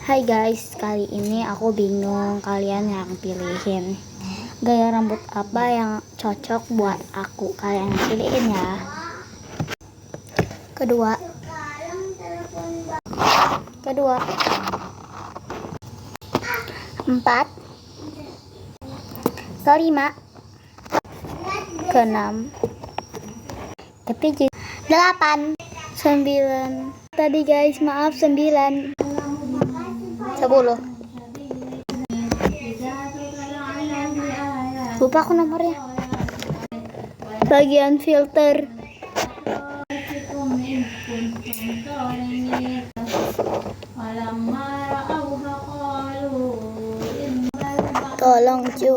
Hai guys, kali ini aku bingung kalian yang pilihin gaya rambut apa yang cocok buat aku. Kalian yang pilihin ya. Kedua. Empat. Kelima. Keenam. Ketujuh. 8. 9. Tadi guys, maaf 9. 10. Lupa aku nomornya. Bagian filter. Tolong cu.